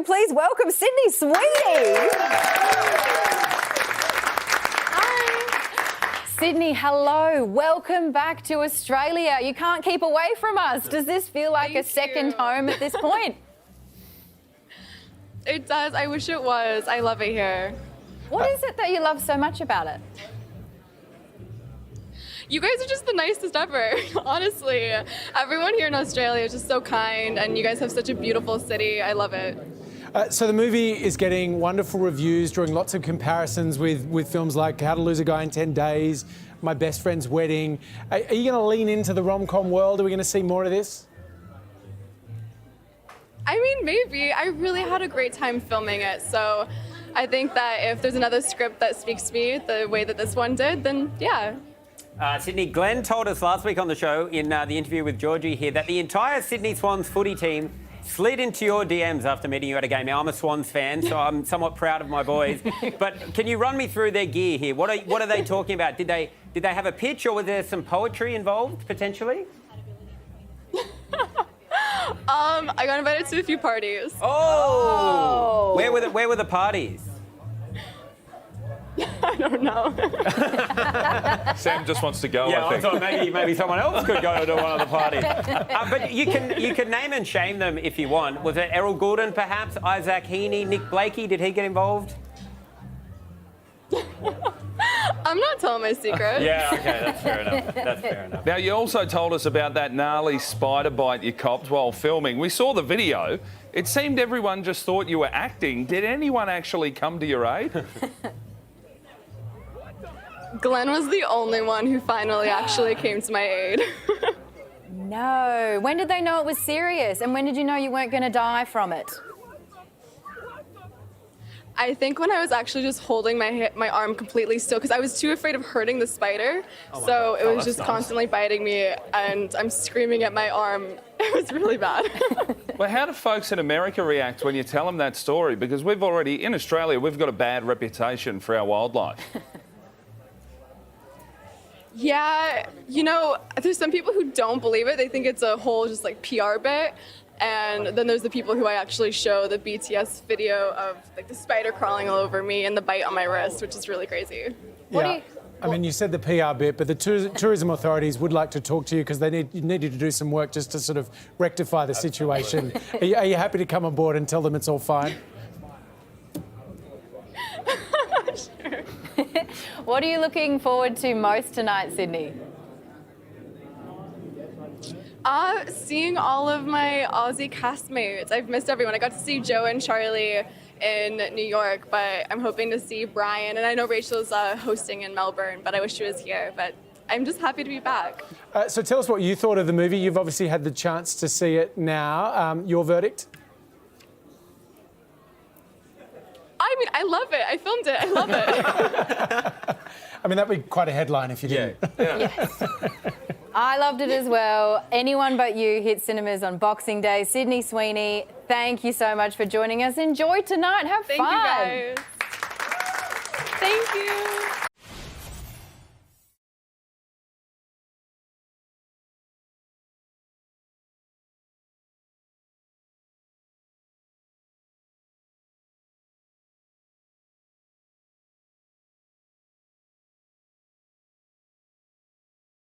please welcome Sydney Sweeney. Hi. Sydney, hello. Welcome back to Australia. You can't keep away from us. Does this feel like a second home at this point? It does. I wish it was. I love it here. What is it that you love so much about it? You guys are just the nicest ever, honestly. Everyone here in Australia is just so kind, and you guys have such a beautiful city. I love it. So the movie is getting wonderful reviews, drawing lots of comparisons with films like How to Lose a Guy in 10 Days, My Best Friend's Wedding. Are you going to lean into the rom-com world? Are we going to see more of this? I mean, maybe. I really had a great time filming it, so I think that if there's another script that speaks to me the way that this one did, then yeah. Sydney, Glenn told us last week on the show in the interview with Georgie here that the entire Sydney Swans footy team slid into your DMs after meeting you at a game. Now, I'm a Swans fan, so I'm somewhat proud of my boys. But can you run me through their gear here? What are they talking about? Did they have a pitch, or was there some poetry involved potentially? I got invited to a few parties. Oh! Where were the parties? I don't know. Sam just wants to go, Yeah, I think. thought maybe someone else could go to one of the parties. But you can name and shame them if you want. Was it Errol Goulden, perhaps? Isaac Heaney, Nick Blakey? Did he get involved? I'm not telling my secret. Yeah, okay, that's fair enough. That's fair enough. Now, you also told us about that gnarly spider bite you copped while filming. We saw the video. It seemed everyone just thought you were acting. Did anyone actually come to your aid? Glenn was the only one who finally actually came to my aid. No. When did they know it was serious? And when did you know you weren't going to die from it? I think when I was actually just holding my arm completely still, because I was too afraid of hurting the spider. So it was just constantly biting me, and I'm screaming at my arm. It was really bad. Well, how do folks in America react when you tell them that story? Because we've already, in Australia, we've got a bad reputation for our wildlife. Yeah, you know, there's some people who don't believe it. They think it's a whole just like PR bit. And then there's the people who I actually show the BTS video of like the spider crawling all over me and the bite on my wrist, which is really crazy. I mean, you said the PR bit, but the tourism authorities would like to talk to you because they need you to do some work just to sort of rectify the situation. Are you happy to come on board and tell them it's all fine? Sure. What are you looking forward to most tonight, Sydney? Seeing all of my Aussie castmates. I've missed everyone. I got to see Joe and Charlie in New York, but I'm hoping to see Brian. And I know Rachel's hosting in Melbourne, but I wish she was here. But I'm just happy to be back. So tell us what you thought of the movie. You've obviously had the chance to see it now. Your verdict? I mean, I love it. I filmed it. I love it. I mean, that'd be quite a headline if you didn't. Yeah. Yes. I loved it as well. Anyone But You hit cinemas on Boxing Day. Sydney Sweeney, thank you so much for joining us. Enjoy tonight. Have fun. Thank you, guys. Thank you.